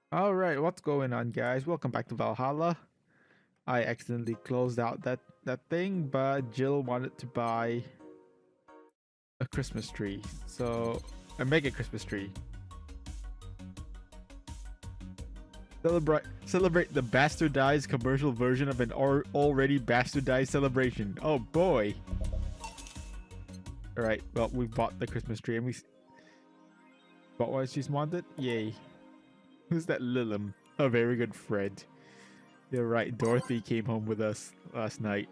All right, what's going on, guys? Welcome back to Valhalla. I accidentally closed out that thing, but Jill wanted to buy a Christmas tree, so a mega Christmas tree. Celebrate the bastardized commercial version of an already bastardized celebration. Oh boy! All right, well we bought the Christmas tree and we bought what she's wanted. Yay! Who's that Lilim? A very good friend. You're right. Dorothy came home with us last night.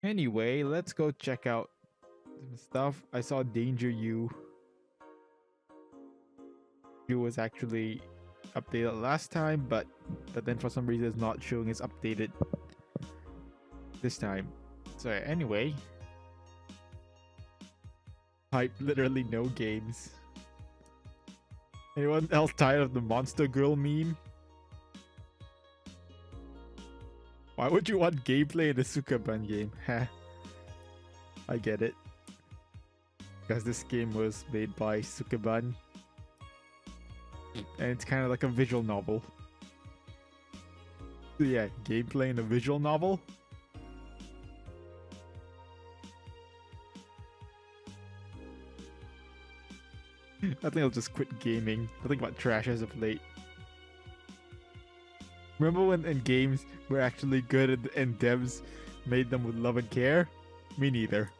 Anyway, let's go check out some stuff. I saw Danger You. You was actually updated last time, but then for some reason it's not showing it's updated this time. So anyway, hype literally no games. Anyone else tired of the Monster Girl meme? Why would you want gameplay in a Sukaban game? Heh. I get it. Because this game was made by Sukaban. And it's kind of like a visual novel. So yeah, gameplay in a visual novel? I think I'll just quit gaming. I think about trash as of late. Remember when in games were actually good and devs made them with love and care? Me neither.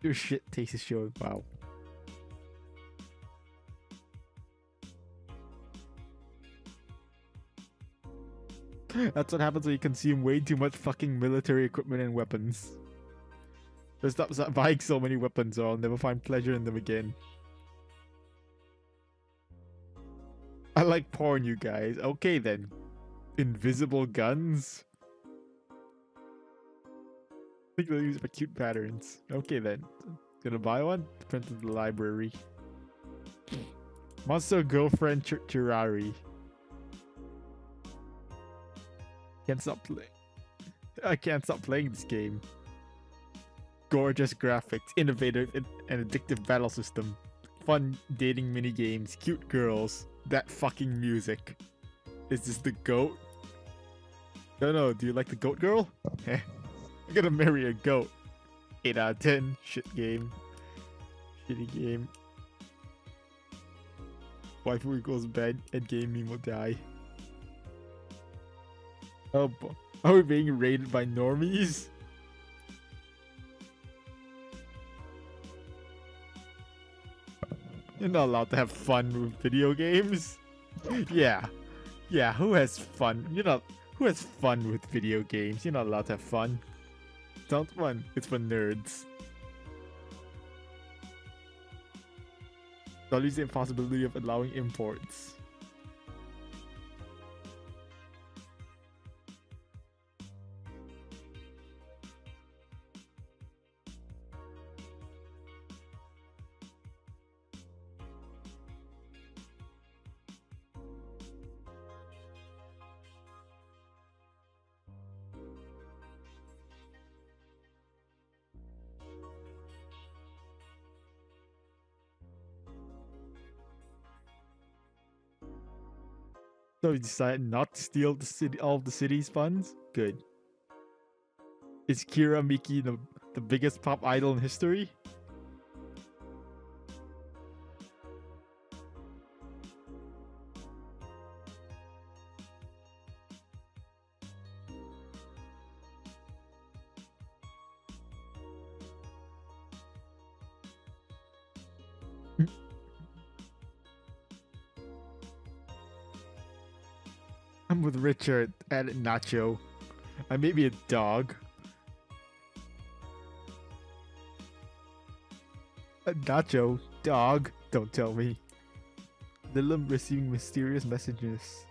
Your shit taste is showing. Wow. That's what happens when you consume way too much fucking military equipment and weapons. Just stop buying so many weapons or I'll never find pleasure in them again. I like porn, you guys. Okay then. Invisible guns? I think they'll use it for cute patterns. Okay then. Gonna buy one? Print in the library. Monster Girlfriend Chirari. Can't stop playing. I can't stop playing this game. Gorgeous graphics, innovative and addictive battle system, fun dating mini games, cute girls, that fucking music. Is this the goat? No, do you like the goat girl? Heh. I'm gonna marry a goat. 8 out of 10. Shit game. Shitty game. Waifu equals bad and game meme will die. Oh, are we being raided by normies? You're not allowed to have fun with video games. Yeah. Yeah, who has fun? Who has fun with video games? You're not allowed to have fun. Sounds fun. It's for nerds. Don't use the impossibility of allowing imports. So you decided not to steal the city, all of the city's funds? Good. Is Kira Miki the biggest pop idol in history? I'm with Richard and Nacho. I may be a dog. Nacho, dog, don't tell me. Lilim receiving mysterious messages.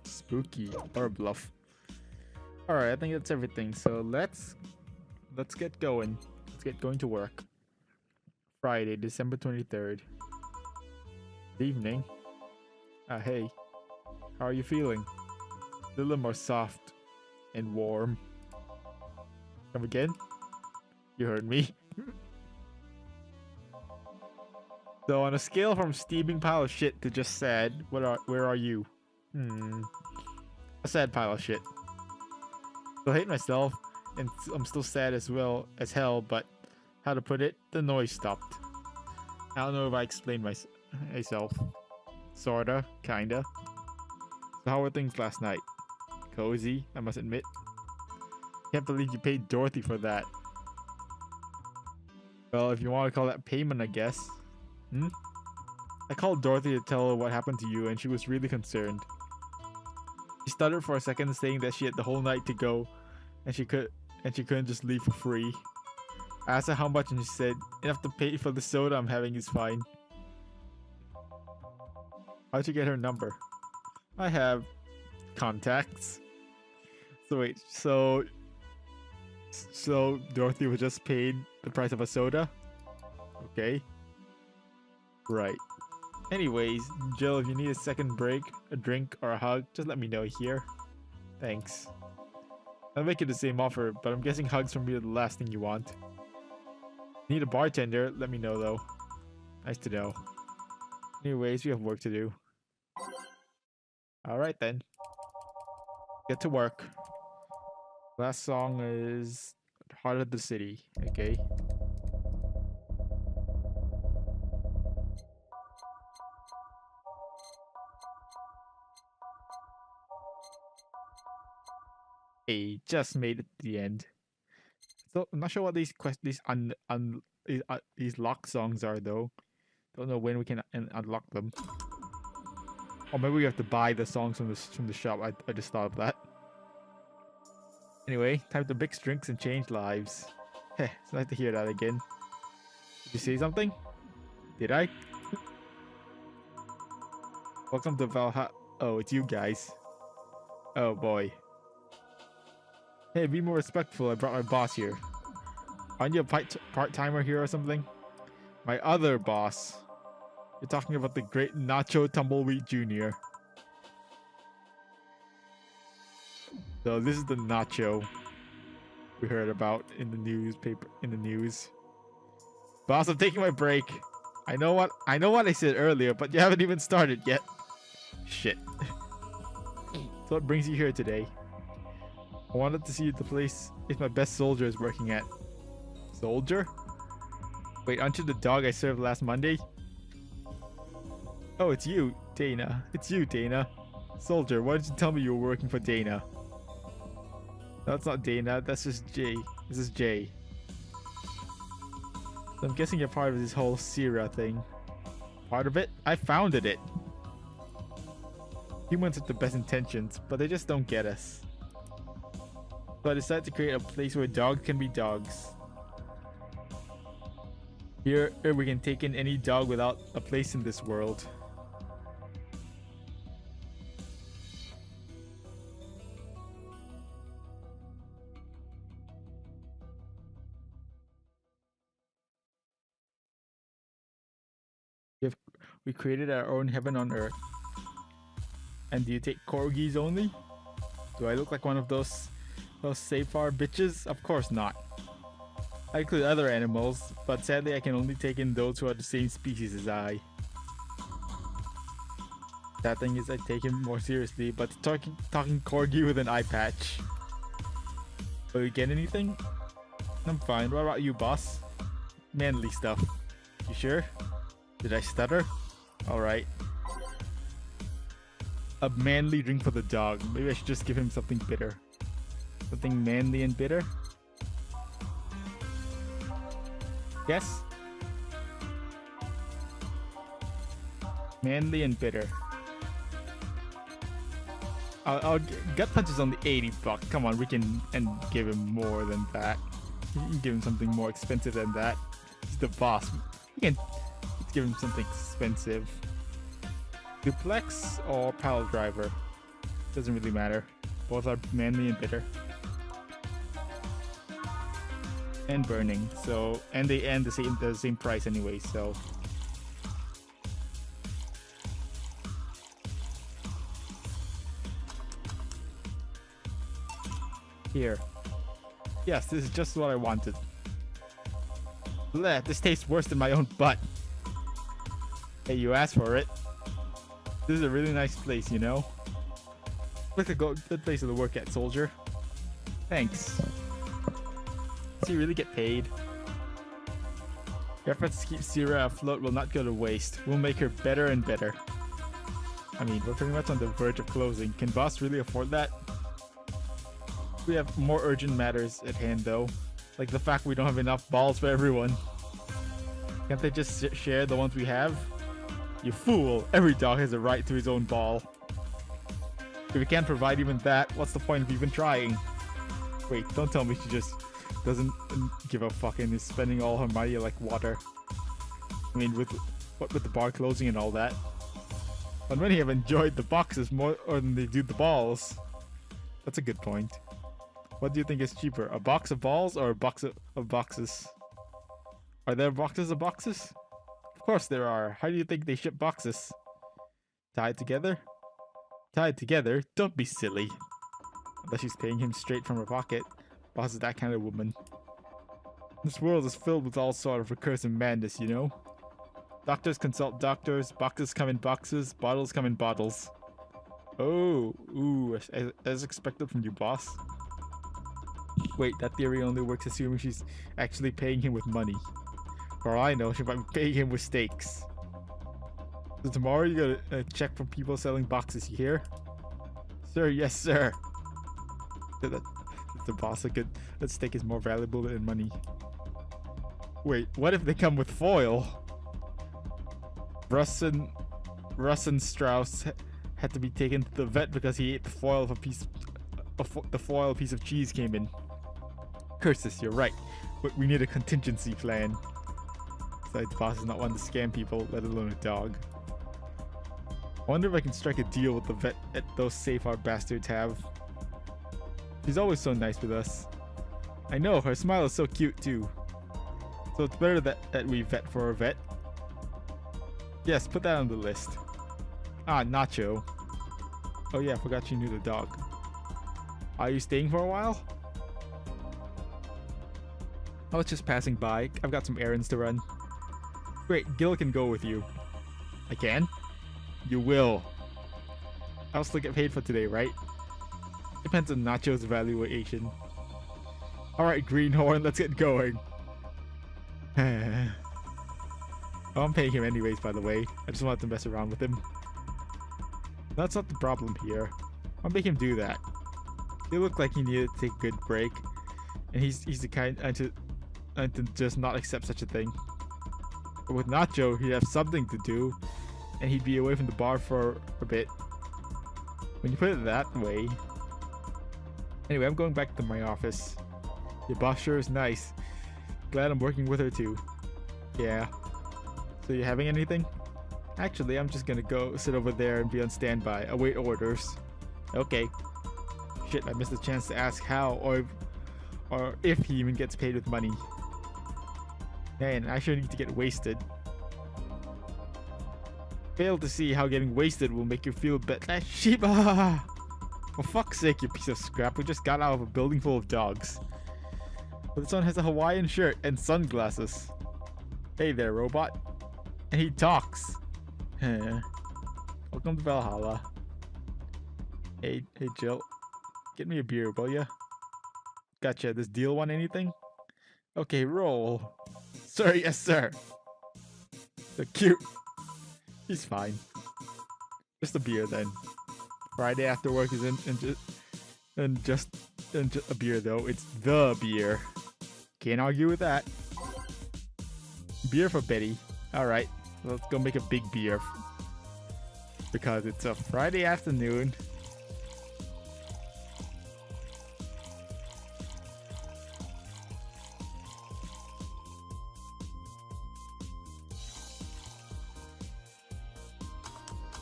Spooky or bluff. Alright, I think that's everything. So let's get going. Let's get going to work. Friday, December 23rd. Good evening. Hey. How are you feeling? A little more soft and warm. Come again? You heard me. So on a scale from steaming pile of shit to just sad, where are you? A sad pile of shit. Still hate myself, and I'm still sad as well as hell, but how to put it? The noise stopped. I don't know if I explained myself. Sorta, kinda. So how were things last night? Cozy, I must admit. Can't believe you paid Dorothy for that. Well, if you want to call that payment, I guess. I called Dorothy to tell her what happened to you, and she was really concerned. She stuttered for a second, saying that she had the whole night to go, and she couldn't just leave for free. I asked her how much, and she said, "Enough to pay for the soda I'm having is fine." How'd you get her number? I have contacts. So wait, so Dorothy was just paid the price of a soda? Okay. Right. Anyways, Jill, if you need a second break, a drink, or a hug, just let me know here. Thanks. I'll make you the same offer, but I'm guessing hugs from me are the last thing you want. Need a bartender? Let me know though. Nice to know. Anyways, we have work to do. Alright then. Get to work. Last song is Heart of the City, okay? Hey, just made it to the end. So I'm not sure what these these lock songs are though. Don't know when we can unlock them. Or maybe we have to buy the songs from the shop. I just thought of that. Anyway, time to mix drinks and change lives. Heh, it's nice to hear that again. Did you say something? Did I? Welcome to Valhalla. Oh, it's you guys. Oh boy. Hey, be more respectful. I brought my boss here. Aren't you a part-timer here or something? My other boss. You're talking about the great Nacho Tumbleweed Jr. So this is the Nacho we heard about in the news. Boss, I'm taking my break. I know what I said earlier, but you haven't even started yet. Shit. So what brings you here today? I wanted to see the place my best soldier is working at. Soldier? Wait, aren't you the dog I served last Monday? Oh, it's you, Dana. It's you, Dana. Soldier, why did you tell me you were working for Dana? No, that's not Dana. That's just Jay. This is Jay. So I'm guessing you're part of this whole Sierra thing. Part of it? I founded it. Humans have the best intentions, but they just don't get us. So I decided to create a place where dogs can be dogs. Here we can take in any dog without a place in this world. We created our own heaven on earth. And do you take corgis only? Do I look like one of those Safar bitches? Of course not. I include other animals, but sadly I can only take in those who are the same species as I. That thing is I take him more seriously, but talking corgi with an eye patch. Will you get anything? I'm fine. What about you, boss? Manly stuff. You sure? Did I stutter? Alright. A manly drink for the dog. Maybe I should just give him something bitter. Something manly and bitter? Yes? Manly and bitter. I'll gut punch is only $80. Come on, we can give him more than that. We can give him something more expensive than that. He's the boss. We can give him something expensive. Duplex or pile driver? Doesn't really matter. Both are manly and bitter. And burning. So, and they end the same price anyway, so. Here. Yes, this is just what I wanted. Bleh, this tastes worse than my own butt. Hey, you asked for it. This is a really nice place, you know? Look a good place to work at, soldier. Thanks. Does he really get paid? Your efforts to keep Sierra afloat will not go to waste. We'll make her better and better. I mean, we're pretty much on the verge of closing. Can boss really afford that? We have more urgent matters at hand, though. Like the fact we don't have enough balls for everyone. Can't they just share the ones we have? You fool! Every dog has a right to his own ball. If we can't provide even that, what's the point of even trying? Wait, don't tell me she just doesn't give a fuck and is spending all her money like water. I mean, with the bar closing and all that. But many have enjoyed the boxes more than they do the balls. That's a good point. What do you think is cheaper, a box of balls or a box of boxes? Are there boxes of boxes? Of course there are. How do you think they ship boxes? Tied together? Tied together? Don't be silly. Unless she's paying him straight from her pocket. Boss is that kind of woman. This world is filled with all sort of recursive madness, you know? Doctors consult doctors, boxes come in boxes, bottles come in bottles. Oh, ooh, as expected from you, boss. Wait, that theory only works assuming she's actually paying him with money. For all I know, she might be paying him with steaks. So tomorrow you gotta check for people selling boxes, you hear? Sir, yes sir. The boss, that steak is more valuable than money. Wait, what if they come with foil? Russ and Strauss had to be taken to the vet because he ate the foil of the foil piece of cheese came in. Curses, you're right. But we need a contingency plan. Besides, the boss is not one to scam people, let alone a dog. I wonder if I can strike a deal with the vet at those safe our bastards have. She's always so nice with us. I know, her smile is so cute too. So it's better that we vet for a vet. Yes, put that on the list. Ah, Nacho. Oh yeah, I forgot you knew the dog. Are you staying for a while? I was just passing by. I've got some errands to run. Great, Gil can go with you. I can? You will. I'll still get paid for today, right? Depends on Nacho's evaluation. Alright, Greenhorn, let's get going. Oh, I'm paying him anyways, by the way. I just wanted to mess around with him. That's not the problem here. I'll make him do that. He looked like he needed to take a good break. And he's the kind to just not accept such a thing. But with Nacho, he'd have something to do. And he'd be away from the bar for a bit. When you put it that way. Anyway, I'm going back to my office. Your boss sure is nice. Glad I'm working with her too. Yeah. So you having anything? Actually, I'm just gonna go sit over there and be on standby. Await orders. Okay. Shit, I missed the chance to ask how or if he even gets paid with money. Man, I sure need to get wasted. Fail to see how getting wasted will make you feel better. Shiba! For fuck's sake, you piece of scrap. We just got out of a building full of dogs. But this one has a Hawaiian shirt and sunglasses. Hey there, robot. And he talks. Welcome to Valhalla. Hey Jill. Get me a beer, will ya? Gotcha. This deal want anything? Okay, roll. Sir, yes sir. So cute. He's fine. Just a beer then. Friday after work is just a beer though. It's the beer. Can't argue with that. Beer for Betty. Alright, let's go make a big beer. Because it's a Friday afternoon.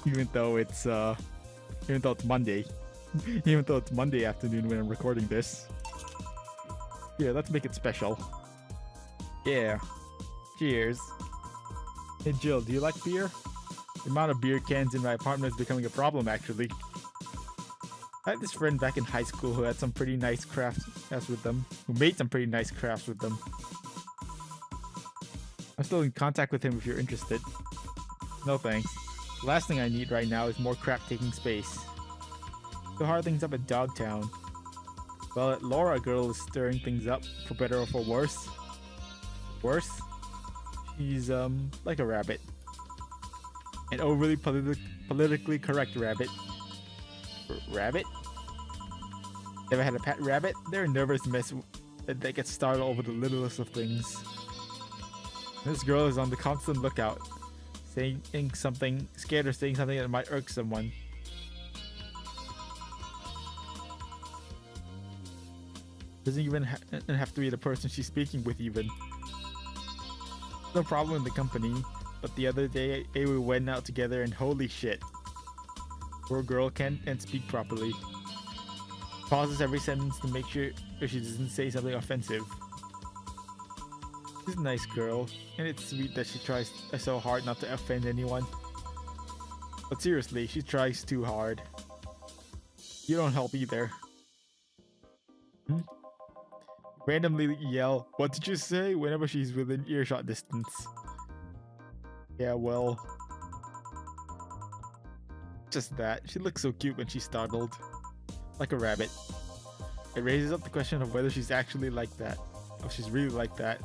even though it's Monday. Even though it's Monday afternoon when I'm recording this. Yeah, let's make it special. Yeah. Cheers. Hey Jill, do you like beer? The amount of beer cans in my apartment is becoming a problem, actually. I had this friend back in high school who had some pretty nice crafts with them. Who made some pretty nice crafts with them. I'm still in contact with him if you're interested. No thanks. The last thing I need right now is more crap taking space. So hard things up at Dogtown. Well, that Laura girl is stirring things up, for better or for worse. Worse? She's, like a rabbit. An overly politically correct rabbit. Rabbit? Ever had a pet rabbit? They're a nervous mess that gets startled over the littlest of things. This girl is on the constant lookout, saying something, scared of saying something that might irk someone. Doesn't even have to be the person she's speaking with even. No problem in the company, but the other day we went out together and holy shit. Poor girl can't speak properly. Pauses every sentence to make sure she doesn't say something offensive. She's a nice girl, and it's sweet that she tries so hard not to offend anyone. But seriously, she tries too hard. You don't help either. Randomly yell, "What did you say?" whenever she's within earshot distance. Yeah, well... just that. She looks so cute when she's startled. Like a rabbit. It raises up the question of whether she's actually like that. Or she's really like that.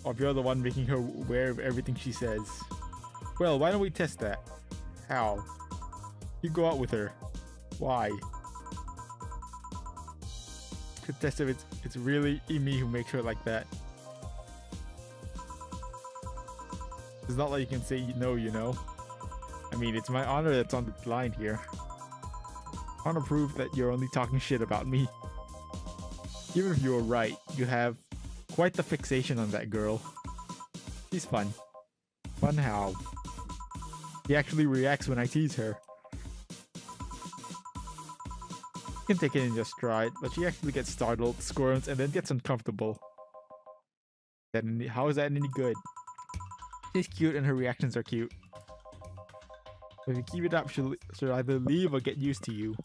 Or if you're the one making her aware of everything she says. Well, why don't we test that? How? You go out with her. Why? To test if it's really me who makes her like that. It's not like you can say no, you know. I mean, it's my honor that's on the line here. I want to prove that you're only talking shit about me. Even if you were right, you have quite the fixation on that girl. She's fun. Fun how? She actually reacts when I tease her. You can take it in your stride, but she actually gets startled, squirms, and then gets uncomfortable. Then how is that any good? She's cute and her reactions are cute. If you keep it up, she'll either leave or get used to you.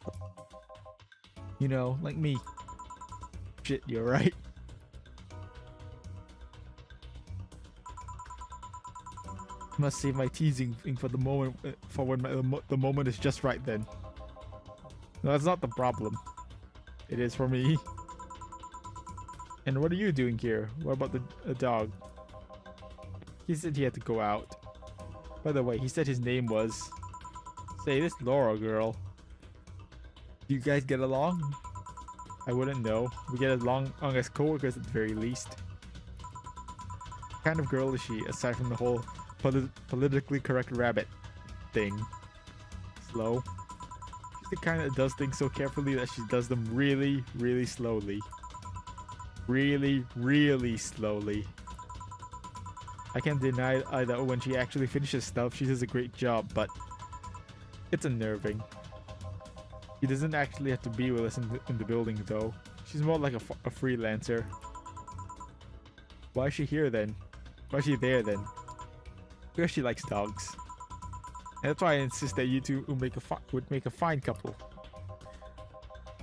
You know, like me. Shit, you're right. Must save my teasing thing for the moment, for when the moment is just right then. No, that's not the problem. It is for me. And what are you doing here? What about the dog? He said he had to go out. By the way, he said his name was... Say, this Laura girl. Do you guys get along? I wouldn't know. We get along as co-workers at the very least. What kind of girl is she, aside from the whole politically correct rabbit thing? Slow. She's the kind that does things so carefully that she does them really, really slowly. Really, really slowly. I can't deny either when she actually finishes stuff, she does a great job, but it's unnerving. She doesn't actually have to be with us in the building though. She's more like a freelancer. Why is she here then? Why is she there then? Because she likes dogs. And that's why I insist that you two would make a fine couple.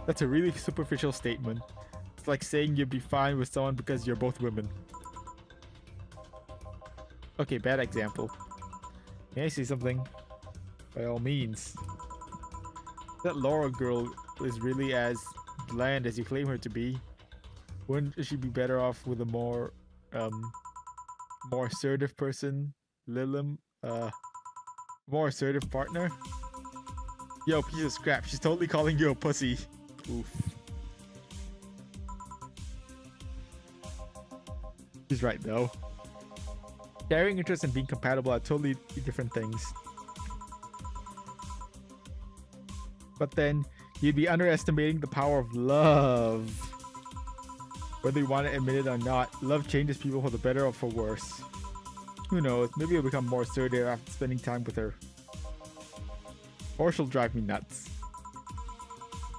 That's a really superficial statement. It's like saying you'd be fine with someone because you're both women. Okay, bad example. May I say something? By all means. That Laura girl is really as bland as you claim her to be. Wouldn't she be better off with a more assertive person? More assertive partner? Yo, piece of scrap. She's totally calling you a pussy. Oof. She's right though. Sharing interests and being compatible are totally different things. But then, you'd be underestimating the power of love. Whether you want to admit it or not, love changes people for the better or for worse. Who knows, maybe you'll become more assertive after spending time with her. Or she'll drive me nuts.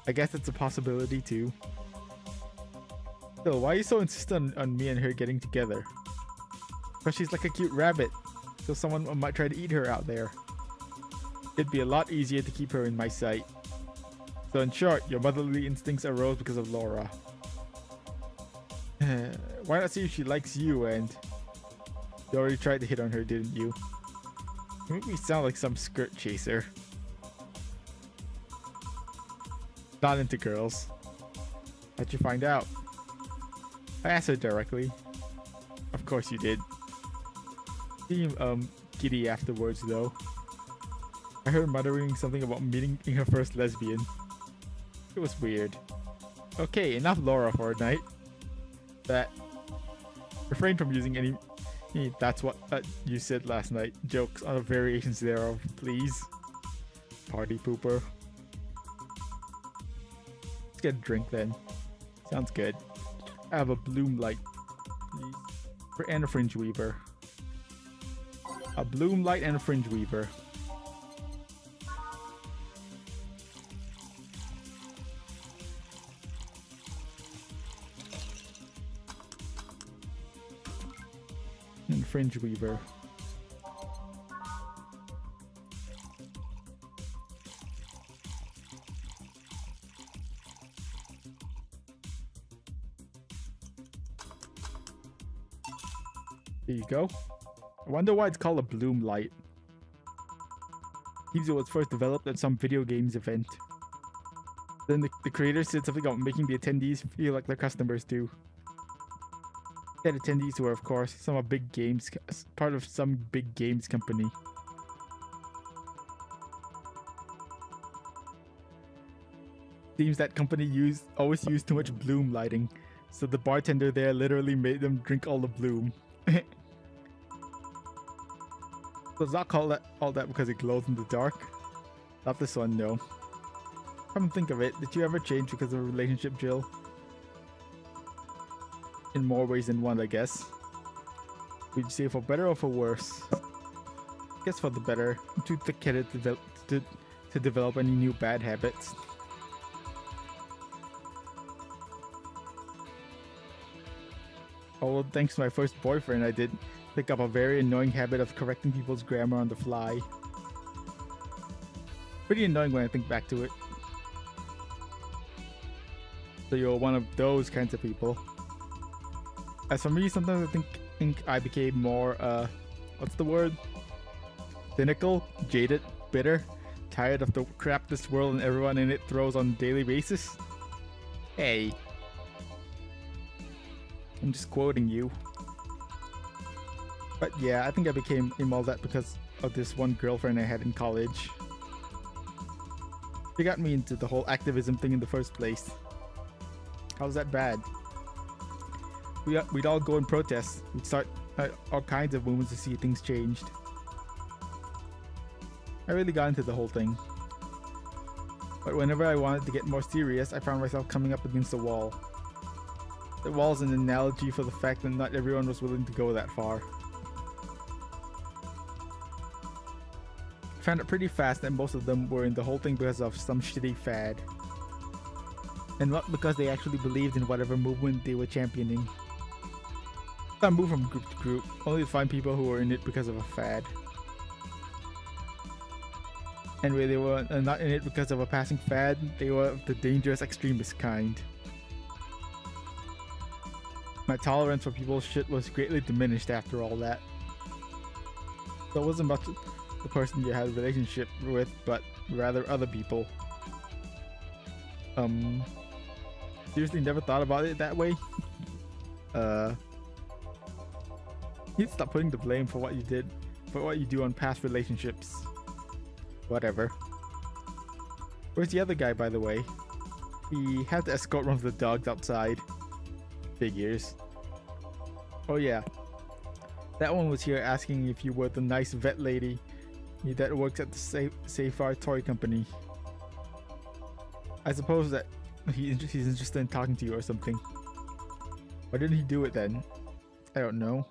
I guess it's a possibility too. Still, why are you so insistent on me and her getting together? Because she's like a cute rabbit, so someone might try to eat her out there. It'd be a lot easier to keep her in my sight. So in short, your motherly instincts arose because of Laura. Why not see if she likes you? And you already tried to hit on her, didn't you? You make me sound like some skirt chaser. Not into girls. How'd you find out? I asked her directly. Of course you did. Seemed giddy afterwards though. I heard muttering something about meeting her first lesbian. It was weird. Okay, enough Laura for a night. That. Refrain from using any that's what you said last night jokes on the variations thereof, please. Party pooper. Let's get a drink then. Sounds good. I have a bloom light, please. And a fringe weaver. A bloom light and a fringe weaver. And fringe weaver. There you go. I wonder why it's called a bloom light. It was first developed at some video games event. Then the creator said something about making the attendees feel like their customers do. Said attendees were, of course, part of some big games company. Seems that company always used too much bloom lighting, so the bartender there literally made them drink all the bloom. So it's not called all that because it glows in the dark. Not this one, no. Come to think of it, did you ever change because of a relationship, Jill? In more ways than one, I guess. Would you say for better or for worse? I guess for the better. I'm too thick-headed to develop any new bad habits. Although thanks to my first boyfriend, I did pick up a very annoying habit of correcting people's grammar on the fly. Pretty annoying when I think back to it. So you're one of those kinds of people. As for me, sometimes I think I became more, what's the word? Cynical, jaded, bitter, tired of the crap this world and everyone in it throws on a daily basis. Hey. I'm just quoting you. But yeah, I think I became all that because of this one girlfriend I had in college. She got me into the whole activism thing in the first place. How's that bad? We'd all go and protest. We'd start all kinds of movements to see things changed. I really got into the whole thing. But whenever I wanted to get more serious, I found myself coming up against a wall. The wall is an analogy for the fact that not everyone was willing to go that far. I found it pretty fast that most of them were in the whole thing because of some shitty fad. And not because they actually believed in whatever movement they were championing. I moved from group to group, only to find people who were in it because of a fad. Anyway, they were not in it because of a passing fad, they were of the dangerous extremist kind. My tolerance for people's shit was greatly diminished after all that. So it wasn't much the person you had a relationship with, but rather other people. Seriously never thought about it that way? You'd stop putting the blame for what you do on past relationships. Whatever. Where's the other guy, by the way? He had to escort one of the dogs outside. Figures. Oh yeah. That one was here asking if you were the nice vet lady that works at the Safar Toy Company. I suppose that he's interested in talking to you or something. Why didn't he do it then? I don't know.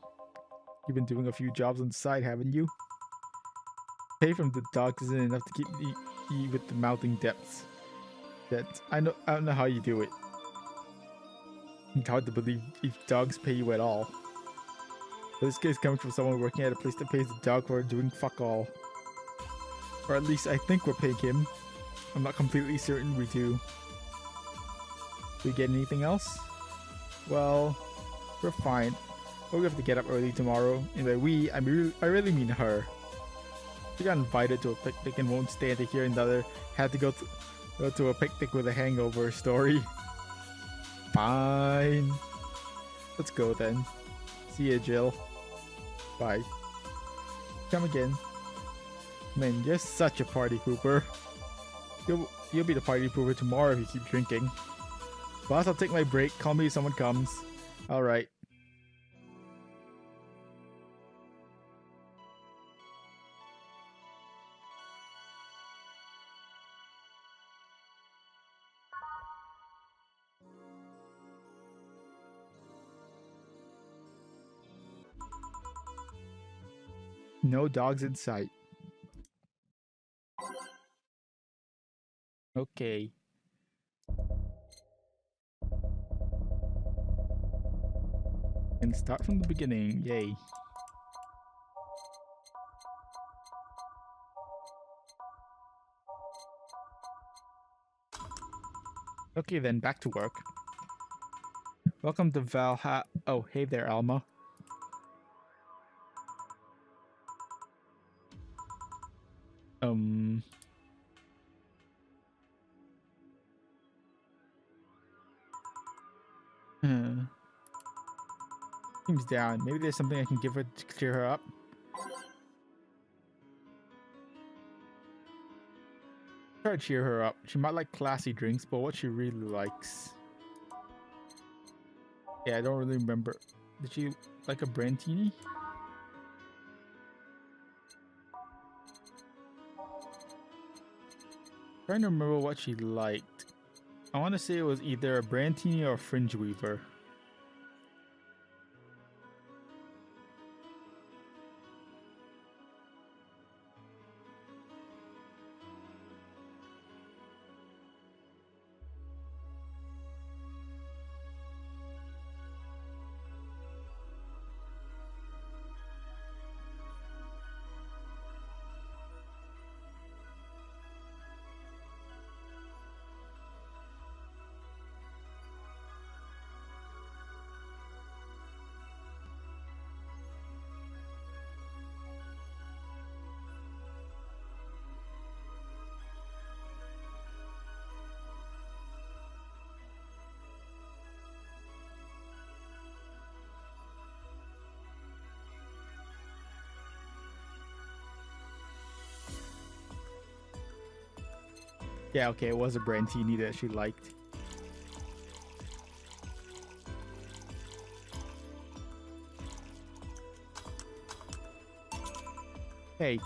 You've been doing a few jobs on the side, haven't you? Pay from the dogs isn't enough to with the mounting depths. That I don't know how you do it. It's hard to believe if dogs pay you at all. But this case comes from someone working at a place that pays the dog for doing fuck all. Or at least I think we're paying him. I'm not completely certain we do. Do we get anything else? Well, we're fine. We'll have to get up early tomorrow. And by we, I really mean her. She got invited to a picnic and won't stand to hear another had to go to a picnic with a hangover story. Fine. Let's go then. See ya, Jill. Bye. Come again. Man, you're such a party pooper. You'll be the party pooper tomorrow if you keep drinking. Boss, I'll take my break. Call me if someone comes. Alright. No dogs in sight. Okay. And start from the beginning. Yay. Okay then, back to work. Welcome to Valhalla. Oh, hey there, Alma. Seems down. Maybe there's something I can give her to cheer her up. Try to cheer her up. She might like classy drinks, but what she really likes. Yeah, I don't really remember. Did she like a Brandtini? Trying to remember what she liked. I want to say it was either a Brandtini or a Fringe Weaver. Yeah, okay, it was a Brandtini that she liked. Hey.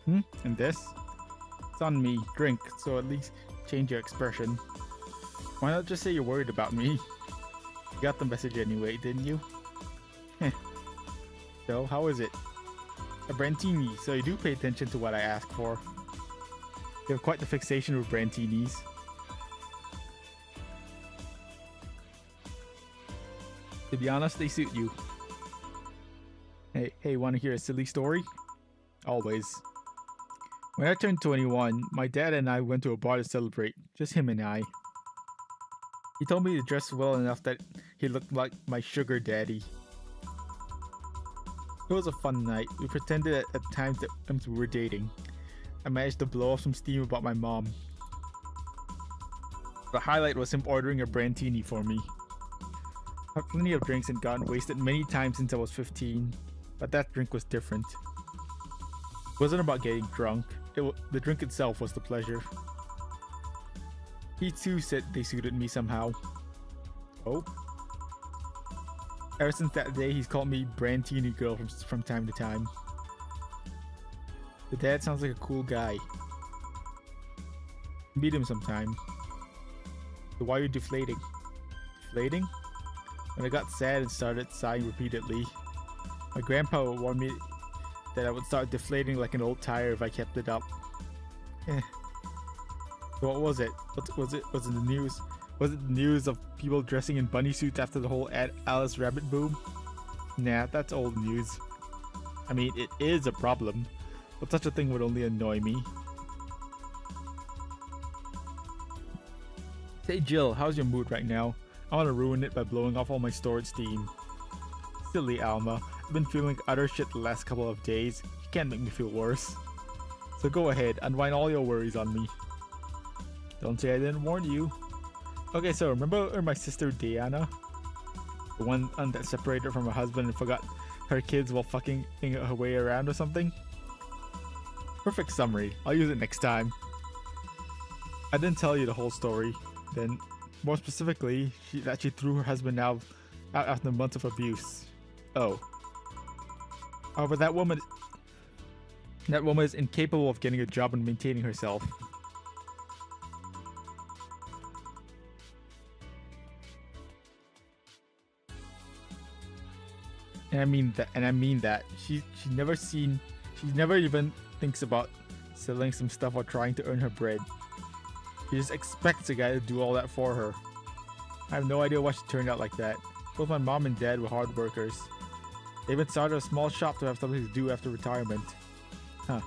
And this? It's on me. Drink, so at least change your expression. Why not just say you're worried about me? You got the message anyway, didn't you? So, how is it? A Brandtini, so you do pay attention to what I ask for. You have quite the fixation with Brandtinis. To be honest, they suit you. Hey, wanna hear a silly story? Always. When I turned 21, my dad and I went to a bar to celebrate. Just him and I. He told me to dress well enough that he looked like my sugar daddy. It was a fun night. We pretended at times that we were dating. I managed to blow off some steam about my mom. The highlight was him ordering a Brandtini for me. I've had plenty of drinks and gotten wasted many times since I was 15, but that drink was different. It wasn't about getting drunk, the drink itself was the pleasure. He too said they suited me somehow. Oh? Ever since that day, he's called me Brandtini Girl from time to time. The dad sounds like a cool guy. Meet him sometime. So why are you deflating? Deflating? When I got sad and started sighing repeatedly, my grandpa warned me that I would start deflating like an old tire if I kept it up. What was it? What was it? Was it the news? Was it the news of people dressing in bunny suits after the whole Alice Rabbit boom? Nah, that's old news. I mean, it is a problem, but such a thing would only annoy me. Hey Jill, how's your mood right now? I want to ruin it by blowing off all my stored steam. Silly Alma, I've been feeling like utter shit the last couple of days. You can't make me feel worse. So go ahead, unwind all your worries on me. Don't say I didn't warn you. Okay, so remember my sister Diana? The one that separated from her husband and forgot her kids while fucking her way around or something? Perfect summary. I'll use it next time. I didn't tell you the whole story. Then, more specifically, that she threw her husband out after months of abuse. Oh. However, that woman is incapable of getting a job and maintaining herself. And I mean that. She's never even thinks about selling some stuff or trying to earn her bread. She just expects a guy to do all that for her. I have no idea why she turned out like that. Both my mom and dad were hard workers. They even started a small shop to have something to do after retirement. Huh.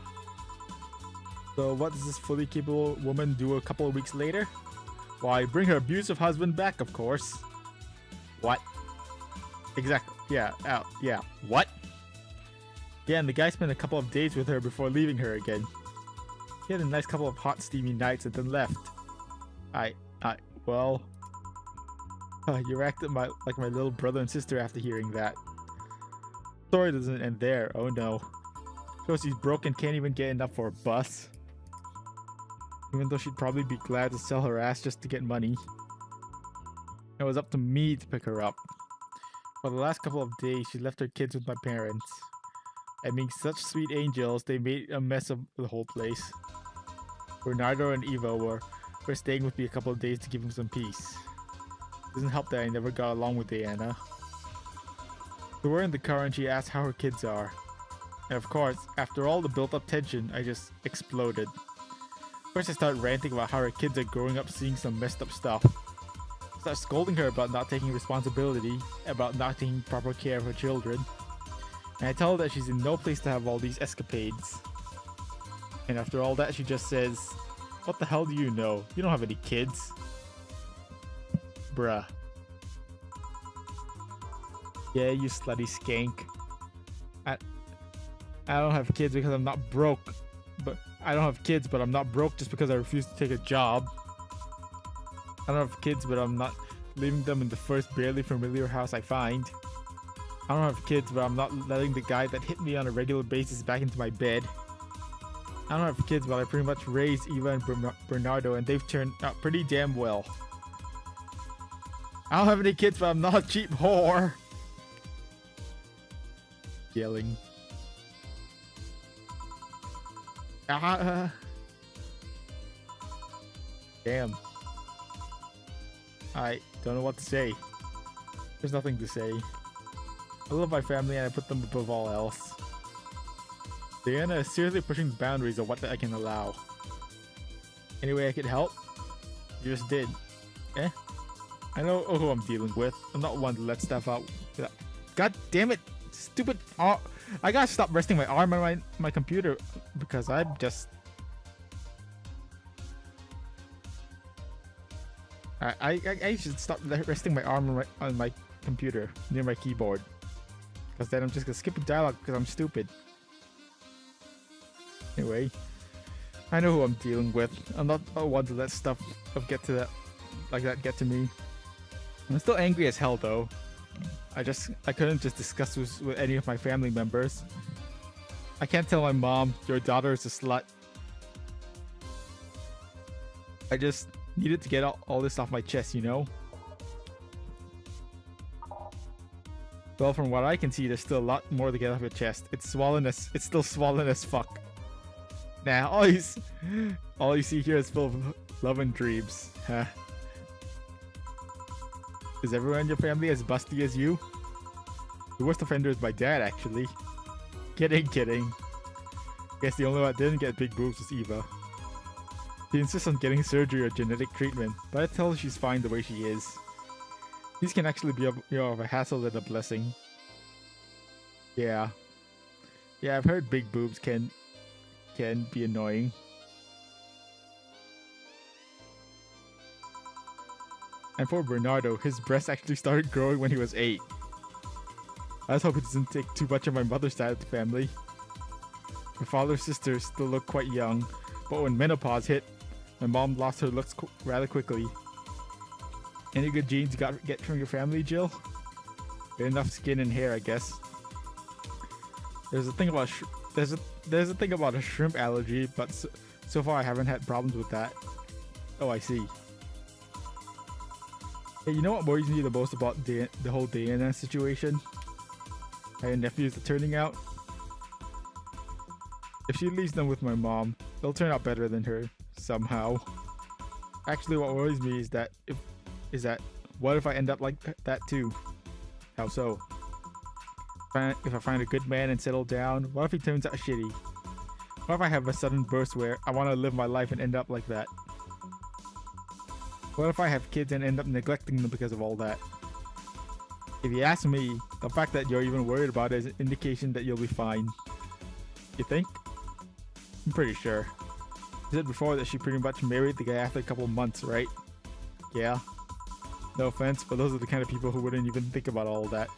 So what does this fully capable woman do a couple of weeks later? Why, bring her abusive husband back, of course. What? Exactly. Yeah. Yeah. What? Yeah, and the guy spent a couple of days with her before leaving her again. He had a nice couple of hot, steamy nights and then left. Well... you acted like my little brother and sister after hearing that. Story doesn't end there. Oh no. Shows he's broke and can't even get enough for a bus. Even though she'd probably be glad to sell her ass just to get money. It was up to me to pick her up. For the last couple of days, she left her kids with my parents. And being such sweet angels, they made a mess of the whole place. Bernardo and Eva were staying with me a couple of days to give him some peace. Doesn't help that I never got along with Diana. So we're in the car and she asked how her kids are. And of course, after all the built-up tension, I just exploded. First I started ranting about how her kids are growing up seeing some messed up stuff. I started scolding her about not taking responsibility, about not taking proper care of her children. And I tell her that she's in no place to have all these escapades. And after all that, she just says, "What the hell do you know? You don't have any kids." Bruh. Yeah, you slutty skank. I don't have kids because I'm not broke. But I don't have kids, but I'm not broke just because I refuse to take a job. I don't have kids, but I'm not leaving them in the first barely familiar house I find. I don't have kids, but I'm not letting the guy that hit me on a regular basis back into my bed. I don't have kids, but I pretty much raised Eva and Bernardo, and they've turned out pretty damn well. I don't have any kids, but I'm not a cheap whore. Yelling. Damn. I don't know what to say. There's nothing to say. I love my family and I put them above all else. Diana is seriously pushing the boundaries of what I can allow. Any way I could help? You just did. Eh? I know who I'm dealing with. I'm not one to let stuff out. God damn it! Stupid. I gotta stop resting my arm on my computer because I'm just. I should stop resting my arm on my computer near my keyboard because then I'm just gonna skip a dialogue because I'm stupid. Anyway, I know who I'm dealing with. I'm not one to let stuff get to that get to me. I'm still angry as hell though. I couldn't just discuss this with any of my family members. I can't tell my mom your daughter is a slut. I just needed to get all this off my chest, you know? Well, from what I can see, there's still a lot more to get off your chest. It's still swollen as fuck. Nah, all you see here is full of love and dreams. Huh? Is everyone in your family as busty as you? The worst offender is my dad, actually. Kidding. Guess the only one that didn't get big boobs was Eva. She insists on getting surgery or genetic treatment, but I tell her she's fine the way she is. These can actually be of a hassle than a blessing. Yeah. Yeah, I've heard big boobs can be annoying. And for Bernardo, his breast actually started growing when he was 8. I just hope it doesn't take too much of my mother's side of the family. My father's sisters still look quite young, but when menopause hit, my mom lost her looks rather quickly. Any good genes you get from your family, Jill? Good enough skin and hair, I guess. There's a thing about there's a thing about a shrimp allergy, but so far I haven't had problems with that. Oh, I see. Hey, you know what worries me the most about the whole Diana situation? How your nephews are turning out? If she leaves them with my mom, they'll turn out better than her, somehow. Actually, what worries me is that what if I end up like that too? How so? If I find a good man and settle down, what if he turns out shitty? What if I have a sudden burst where I want to live my life and end up like that? What if I have kids and end up neglecting them because of all that? If you ask me, the fact that you're even worried about it is an indication that you'll be fine. You think? I'm pretty sure. You said before that she pretty much married the guy after a couple months, right? Yeah. No offense, but those are the kind of people who wouldn't even think about all that.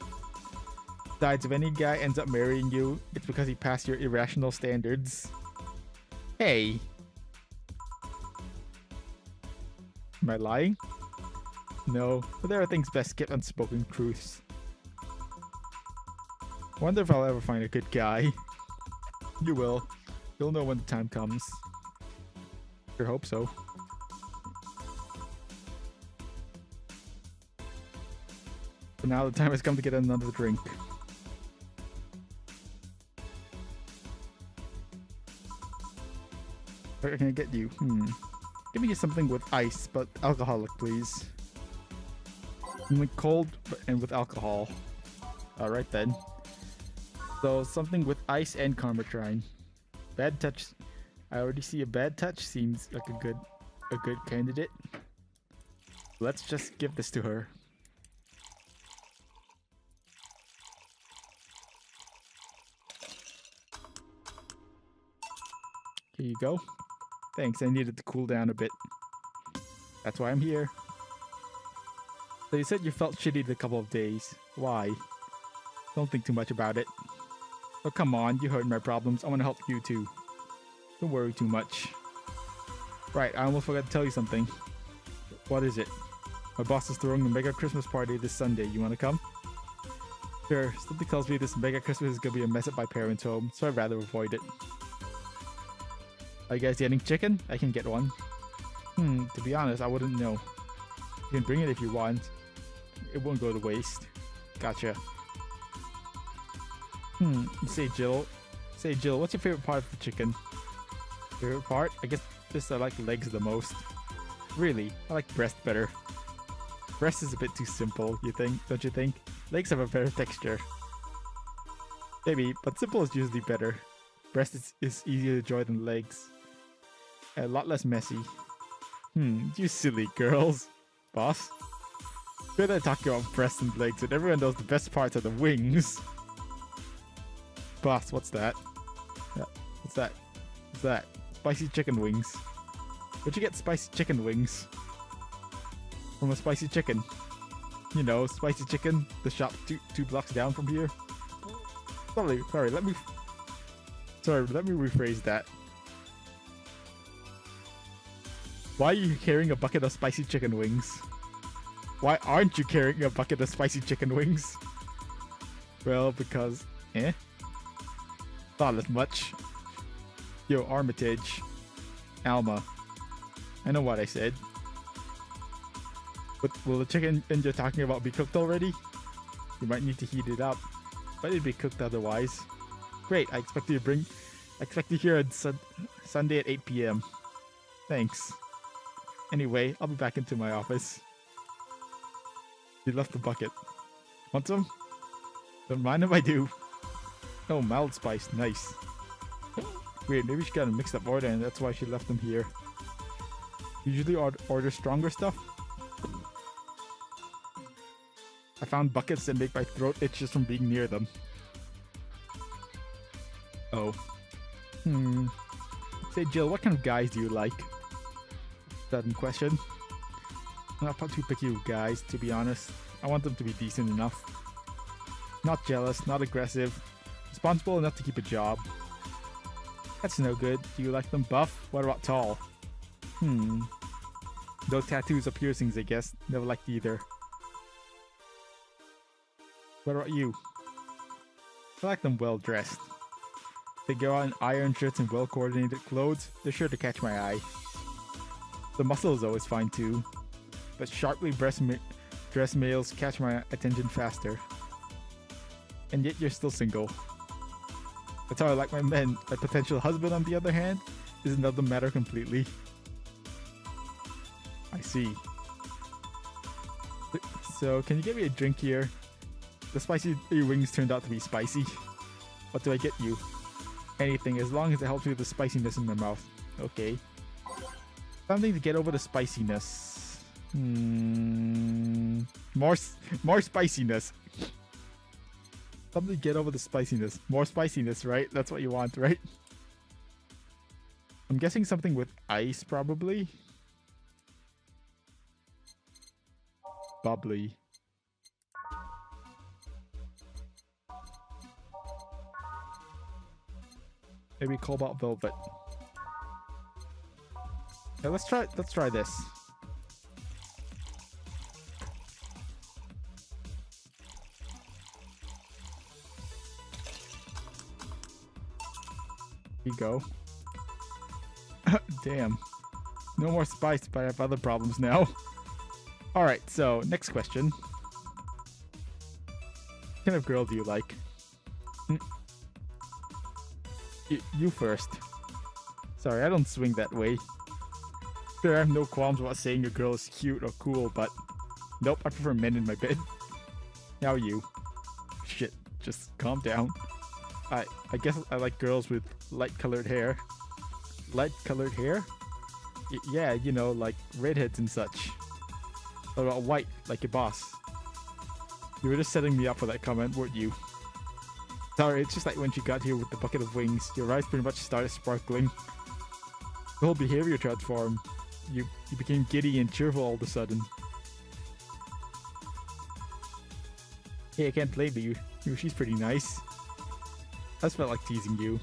Besides, if any guy ends up marrying you, it's because he passed your irrational standards. Hey! Am I lying? No, but there are things best kept unspoken truths. Wonder if I'll ever find a good guy. You will. You'll know when the time comes. Sure hope so. But now the time has come to get another drink. What can I get you? Give me something with ice, but alcoholic, please. Something cold and with alcohol. Alright then. So something with ice and Carmatrine. Bad touch. I already see a bad touch. Seems like a good candidate. Let's just give this to her. Here you go. Thanks, I needed to cool down a bit. That's why I'm here. So you said you felt shitty a couple of days. Why? Don't think too much about it. Oh come on, you heard my problems. I want to help you too. Don't worry too much. Right, I almost forgot to tell you something. What is it? My boss is throwing a mega Christmas party this Sunday. You want to come? Sure, something tells me this mega Christmas is gonna be a mess at my parents' home, so I'd rather avoid it. Are you guys getting chicken? I can get one. To be honest, I wouldn't know. You can bring it if you want. It won't go to waste. Gotcha. Say Jill, what's your favorite part of the chicken? Favorite part? I guess this I like legs the most. Really, I like breast better. Breast is a bit too simple, don't you think? Legs have a better texture. Maybe, but simple is usually better. Breast is easier to enjoy than legs. A lot less messy. You silly girls. Boss? Good at talking about breasts and legs, but everyone knows the best parts are the wings. Boss, what's that? Yeah, what's that? What's that? Spicy chicken wings. Where'd you get spicy chicken wings? From a spicy chicken. You know, spicy chicken, the shop two blocks down from here. Sorry, let me rephrase that. Why are you carrying a bucket of spicy chicken wings? Why aren't you carrying a bucket of spicy chicken wings? Well, because... Thought as much. Yo, Armitage. Alma. I know what I said. But will the chicken you're talking about be cooked already? You might need to heat it up. But it'd be cooked otherwise. Great, I expect you here on Sunday at 8 p.m. Thanks. Anyway, I'll be back into my office. You left the bucket. Want some? Don't mind if I do. Oh, mild spice. Nice. Weird, maybe she got a mixed up order and that's why she left them here. Usually order stronger stuff. I found buckets that make my throat itch just from being near them. Oh. Say, Jill, what kind of guys do you like? Sudden question. I'm not too picky with guys, to be honest. I want them to be decent enough. Not jealous, not aggressive. Responsible enough to keep a job. That's no good. Do you like them buff? What about tall? No tattoos or piercings, I guess. Never liked either. What about you? I like them well dressed. They go out in iron shirts and well coordinated clothes. They're sure to catch my eye. The muscle is always fine too, but sharply dressed males catch my attention faster. And yet you're still single. That's how I like my men. My potential husband, on the other hand, is another matter completely. I see. So, can you get me a drink here? The spicy wings turned out to be spicy. What do I get you? Anything, as long as it helps me with the spiciness in my mouth. Okay. Something to get over the spiciness. More spiciness. Something to get over the spiciness. More spiciness, right? That's what you want, right? I'm guessing something with ice, probably. Bubbly. Maybe cobalt velvet. Yeah, let's try this. Here you go. Damn. No more spice, but I have other problems now. Alright, so next question. What kind of girl do you like? You first. Sorry, I don't swing that way. Sure, I have no qualms about saying a girl is cute or cool, but nope, I prefer men in my bed. Now you. Shit, just calm down. I guess I like girls with light-colored hair. Light-colored hair? Yeah, you know, like redheads and such. What about white, like your boss? You were just setting me up for that comment, weren't you? Sorry, it's just like when she got here with the bucket of wings, your eyes pretty much started sparkling. The whole behavior transformed. You became giddy and cheerful all of a sudden. Hey, I can't blame you. She's pretty nice. I just felt like teasing you.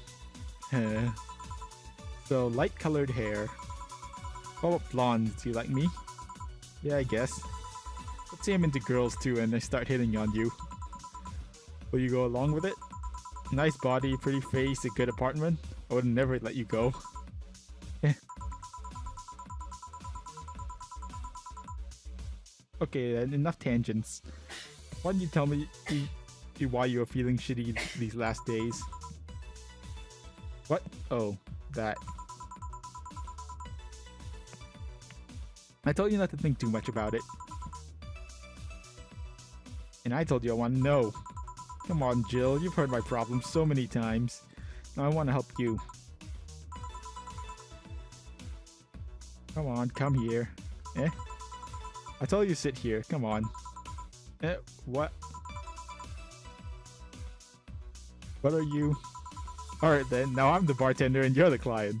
So, light-colored hair. What about blondes? Do you like me? Yeah, I guess. Let's say I'm into girls too and I start hitting on you. Will you go along with it? Nice body, pretty face, a good apartment. I would never let you go. Okay, then enough tangents. Why don't you tell me why you're feeling shitty these last days? What? Oh, that. I told you not to think too much about it. And I told you I want to know. Come on, Jill, you've heard my problems so many times. Now I want to help you. Come on, come here. I told you sit here, come on. What? What are you? Alright then, now I'm the bartender and you're the client.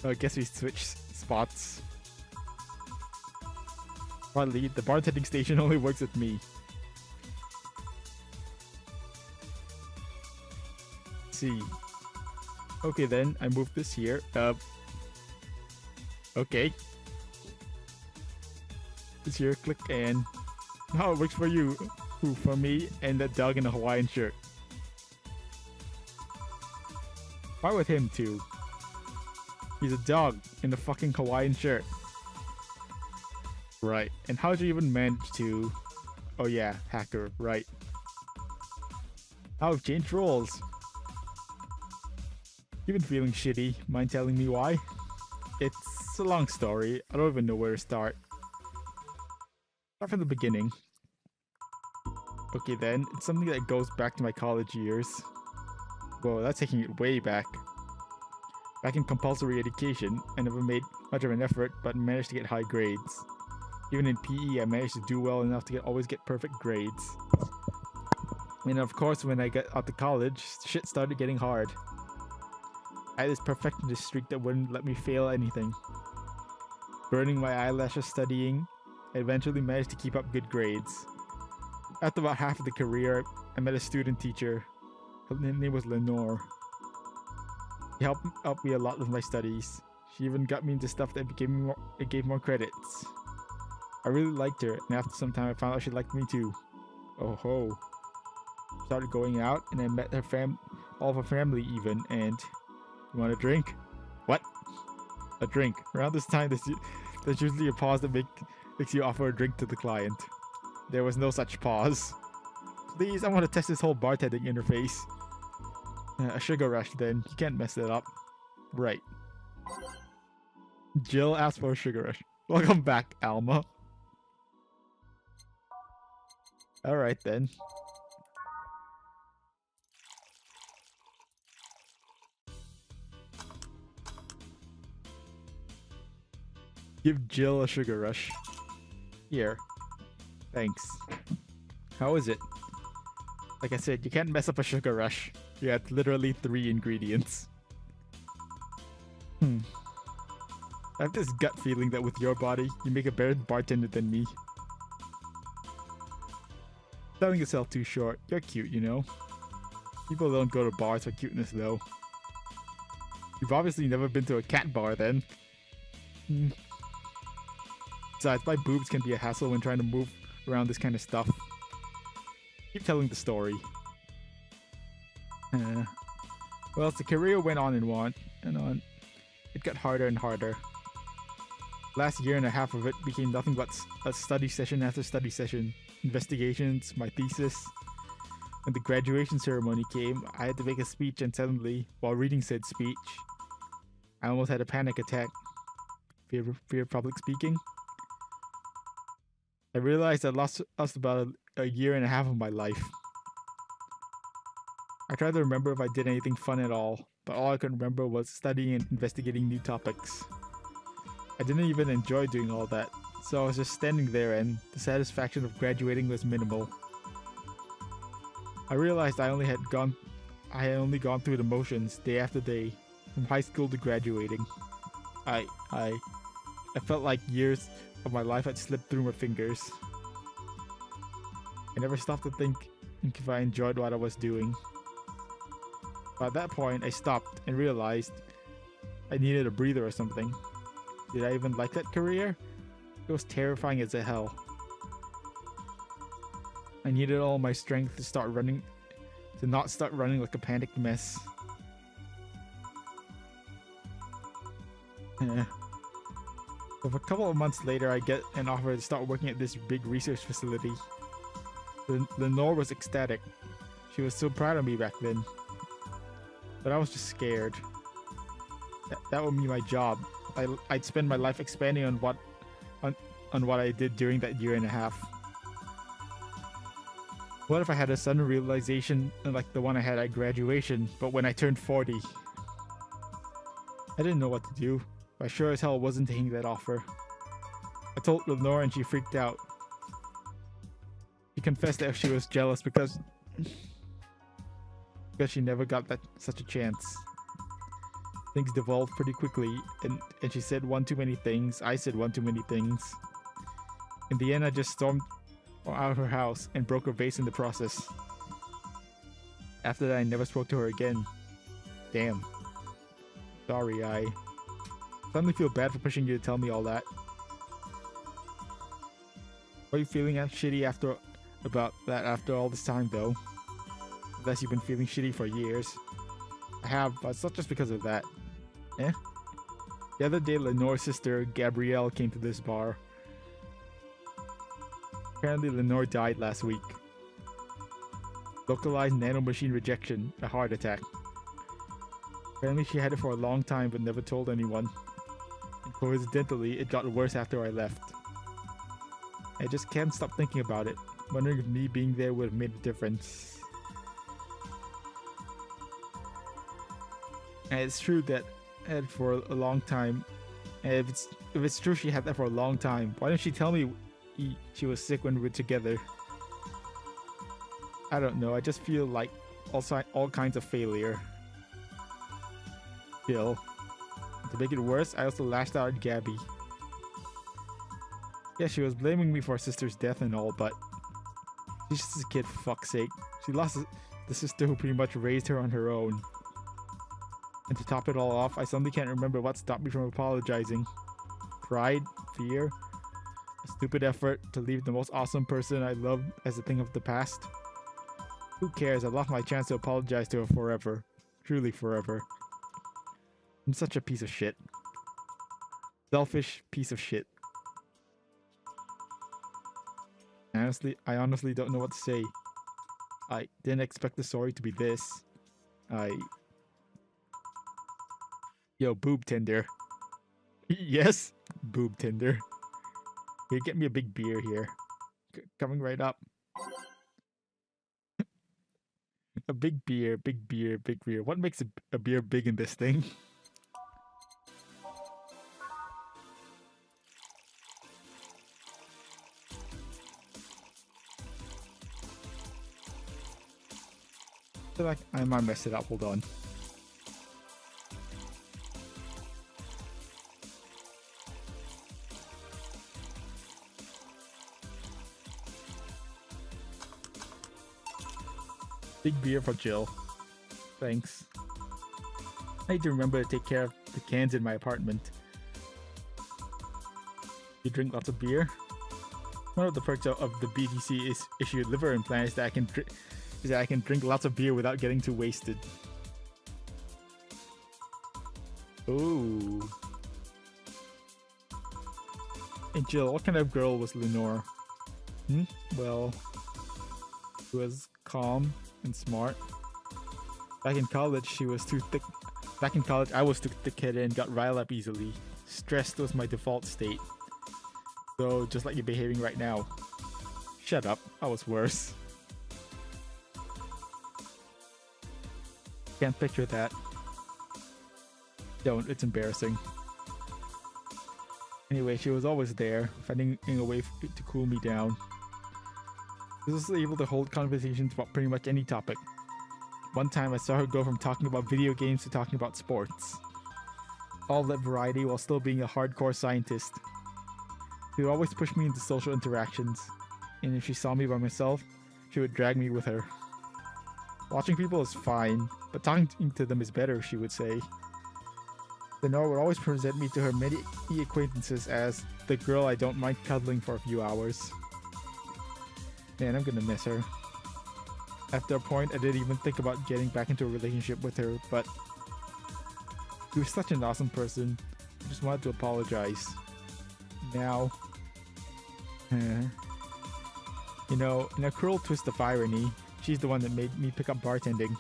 So I guess we switch spots. Partly, the bartending station only works with me. See. Okay then, I move this here. Okay. This here, click and... Now it works for you. Who, for me and that dog in a Hawaiian shirt. Why with him too? He's a dog in a fucking Hawaiian shirt. Right, and how'd you even manage to... Oh yeah, hacker, right. I've changed roles. You've been feeling shitty, mind telling me why? It's a long story, I don't even know where to start. Start from the beginning. Okay then, it's something that goes back to my college years. Whoa, that's taking it way back. Back in compulsory education, I never made much of an effort, but managed to get high grades. Even in PE, I managed to do well enough to always get perfect grades. And of course, when I got out to college, shit started getting hard. I had this perfectionist streak that wouldn't let me fail anything. Burning my eyelashes studying, I eventually managed to keep up good grades. After about half of the career, I met a student teacher. Her name was Lenore. She helped me a lot with my studies. She even got me into stuff that gave more credits. I really liked her, and after some time I found out she liked me too. Oh ho. Started going out, and I met all of her family even, and... You want a drink? What? A drink. Around this time, there's usually a pause that makes you offer a drink to the client. There was no such pause. Please, I want to test this whole bartending interface. A sugar rush then. You can't mess it up. Right. Jill asked for a sugar rush. Welcome back, Alma. Alright then. Give Jill a sugar rush. Here. Thanks. How is it? Like I said, you can't mess up a sugar rush. You had literally 3 ingredients. I have this gut feeling that with your body, you make a better bartender than me. Selling yourself too short. You're cute, you know? People don't go to bars for cuteness, though. You've obviously never been to a cat bar, then. Besides, my boobs can be a hassle when trying to move around this kind of stuff. Keep telling the story. Well, as the career went on and on, it got harder and harder. Last year and a half of it became nothing but a study session after study session. Investigations, my thesis. When the graduation ceremony came, I had to make a speech, and suddenly, while reading said speech, I almost had a panic attack. Fear of public speaking? I realized I lost about a year and a half of my life. I tried to remember if I did anything fun at all, but all I could remember was studying and investigating new topics. I didn't even enjoy doing all that, so I was just standing there and the satisfaction of graduating was minimal. I realized I had only gone through the motions day after day, from high school to graduating. I felt like years of my life had slipped through my fingers. I never stopped to think if I enjoyed what I was doing. But at that point, I stopped and realized I needed a breather or something. Did I even like that career? It was terrifying as hell. I needed all my strength to not start running like a panicked mess. So a couple of months later, I get an offer to start working at this big research facility. Lenore was ecstatic. She was so proud of me back then. But I was just scared. That would be my job. I'd spend my life expanding on what I did during that year and a half. What if I had a sudden realization like the one I had at graduation, but when I turned 40? I didn't know what to do. I sure as hell wasn't taking that offer. I told Lenore and she freaked out. She confessed that she was jealous because she never got such a chance. Things devolved pretty quickly, and she said one too many things. I said one too many things. In the end, I just stormed out of her house and broke her vase in the process. After that, I never spoke to her again. Damn. Sorry, I suddenly feel bad for pushing you to tell me all that. Are you feeling shitty about that after all this time, though? Unless you've been feeling shitty for years. I have, but it's not just because of that. The other day, Lenore's sister, Gabrielle, came to this bar. Apparently, Lenore died last week. Localized nanomachine rejection, a heart attack. Apparently, she had it for a long time but never told anyone. And coincidentally, it got worse after I left. I just can't stop thinking about it, wondering if me being there would have made a difference. And it's true that had for a long time. And if it's true she had that for a long time, why didn't she tell me she was sick when we were together? I don't know. I just feel like all kinds of failure. Still, to make it worse, I also lashed out at Gabby. Yeah, she was blaming me for her sister's death and all, but she's just a kid, for fuck's sake. She lost the sister who pretty much raised her on her own. And to top it all off, I suddenly can't remember what stopped me from apologizing. Pride? Fear? A stupid effort to leave the most awesome person I loved as a thing of the past? Who cares? I lost my chance to apologize to her forever. Truly forever. I'm such a piece of shit. Selfish piece of shit. I honestly don't know what to say. I didn't expect the story to be this. Yo, boob tender. Yes, boob tender. Here, get me a big beer here. Coming right up. A big beer, big beer, big beer. What makes a beer big in this thing? I feel like I might mess it up. Hold on. Big beer for Jill. Thanks. I need to remember to take care of the cans in my apartment. You drink lots of beer? One of the perks of the BTC is issued liver implant is that I can drink lots of beer without getting too wasted. Ooh. Hey Jill, what kind of girl was Lenore? Well, she was calm and smart. Back in college, she was too thick. Back in college, I was too thick-headed and got riled up easily. Stressed was my default state. So, just like you're behaving right now. Shut up, I was worse. Can't picture that. Don't, it's embarrassing. Anyway, she was always there, finding a way to cool me down. She was able to hold conversations about pretty much any topic. One time I saw her go from talking about video games to talking about sports. All that variety while still being a hardcore scientist. She would always push me into social interactions, and if she saw me by myself, she would drag me with her. Watching people is fine, but talking to them is better, she would say. Lenore would always present me to her many acquaintances as the girl I don't mind cuddling for a few hours. Man, I'm gonna miss her. After a point, I didn't even think about getting back into a relationship with her, but she was such an awesome person. I just wanted to apologize. Now, you know, in a cruel twist of irony, she's the one that made me pick up bartending.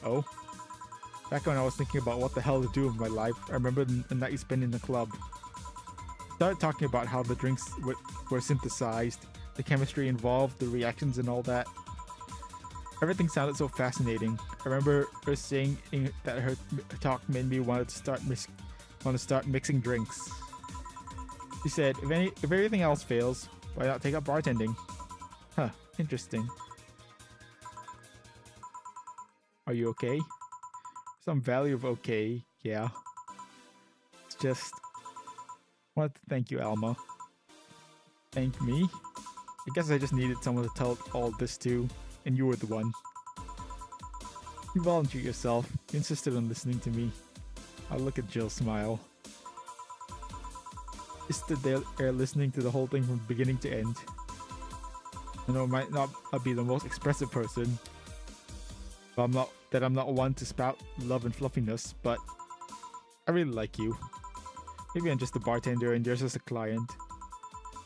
Oh? Back when I was thinking about what the hell to do with my life, I remember the night you spent in the club. Started talking about how the drinks were synthesized, the chemistry involved, the reactions and all that. Everything sounded so fascinating. I remember her saying that her talk made me want to start mixing drinks. She said, if everything else fails, why not take up bartending? Huh, interesting. Are you okay? Some value of okay, yeah. It's just... I wanted to thank you, Alma. Thank me? I guess I just needed someone to tell all this to, and you were the one. You volunteered yourself. You insisted on listening to me. I look at Jill smile. She stood there listening to the whole thing from beginning to end. I know I might not be the most expressive person, but I'm not one to spout love and fluffiness, but I really like you. Maybe I'm just a bartender and you're just a client.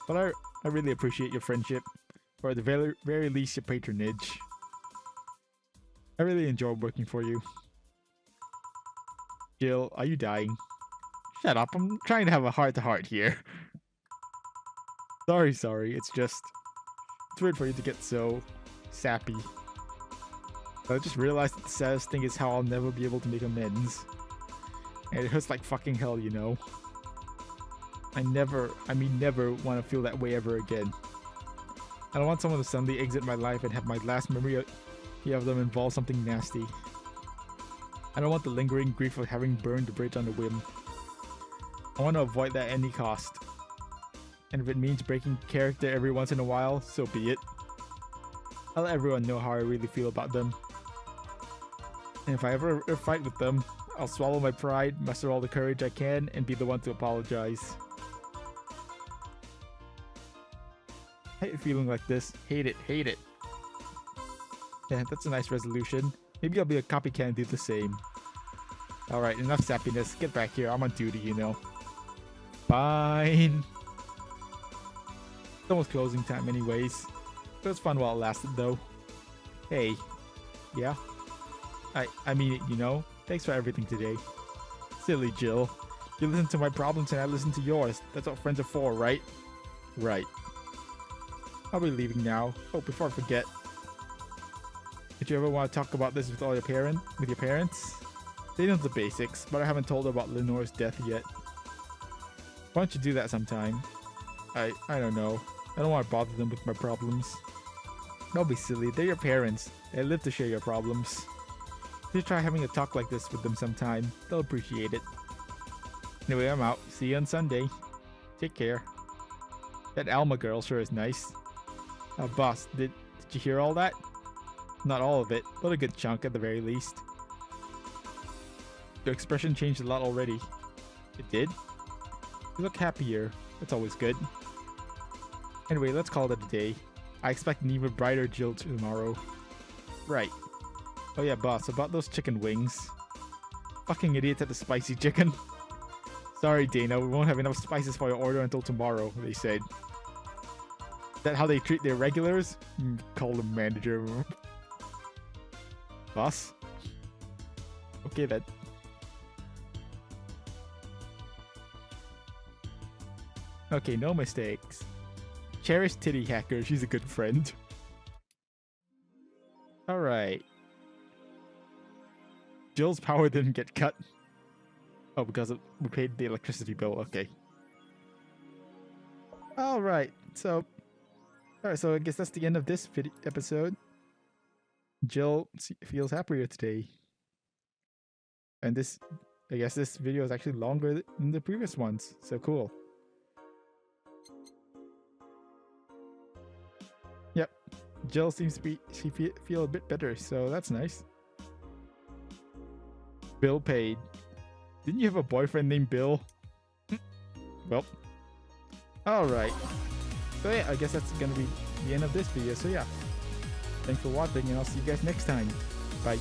But I really appreciate your friendship, or at the very least your patronage. I really enjoy working for you. Jill, are you dying? Shut up, I'm trying to have a heart-to-heart here. Sorry, it's just... It's weird for you to get so sappy. But I just realized that the saddest thing is how I'll never be able to make amends. And it hurts like fucking hell, you know. I never want to feel that way ever again. I don't want someone to suddenly exit my life and have my last memory of them involve something nasty. I don't want the lingering grief of having burned the bridge on a whim. I want to avoid that at any cost. And if it means breaking character every once in a while, so be it. I'll let everyone know how I really feel about them. And if I ever fight with them, I'll swallow my pride, muster all the courage I can, and be the one to apologize. I hate feeling like this. Hate it, hate it. Yeah, that's a nice resolution. Maybe I'll be a copycat and do the same. Alright, enough sappiness. Get back here. I'm on duty, you know. Fine. It's almost closing time anyways. It was fun while it lasted though. Hey. Yeah? I mean it, you know? Thanks for everything today. Silly Jill. You listen to my problems and I listen to yours. That's what friends are for, right? Right. I'll be leaving now. Oh, before I forget. Did you ever want to talk about this with your parents? They know the basics, but I haven't told them about Lenore's death yet. Why don't you do that sometime? I don't know. I don't want to bother them with my problems. Don't be silly. They're your parents. They live to share your problems. Just try having a talk like this with them sometime. They'll appreciate it. Anyway, I'm out. See you on Sunday. Take care. That Alma girl sure is nice. Boss, did you hear all that? Not all of it, but a good chunk at the very least. Your expression changed a lot already. It did? You look happier. That's always good. Anyway, let's call it a day. I expect an even brighter Jill tomorrow. Right. Oh yeah, boss, about those chicken wings. Fucking idiots at the spicy chicken. Sorry, Dana, we won't have enough spices for your order until tomorrow, they said. Is that how they treat their regulars? Call the manager. Boss? Okay then. Okay, no mistakes. Cherish Titty Hacker, she's a good friend. Alright. Jill's power didn't get cut. Oh, because we paid the electricity bill, okay. Alright, so I guess that's the end of this episode. Jill feels happier today. And I guess this video is actually longer than the previous ones, so cool. Yep, Jill seems to feel a bit better, so that's nice. Bill paid. Didn't you have a boyfriend named Bill? Well, alright. So yeah, I guess that's gonna be the end of this video, so yeah. Thanks for watching, and I'll see you guys next time. Bye.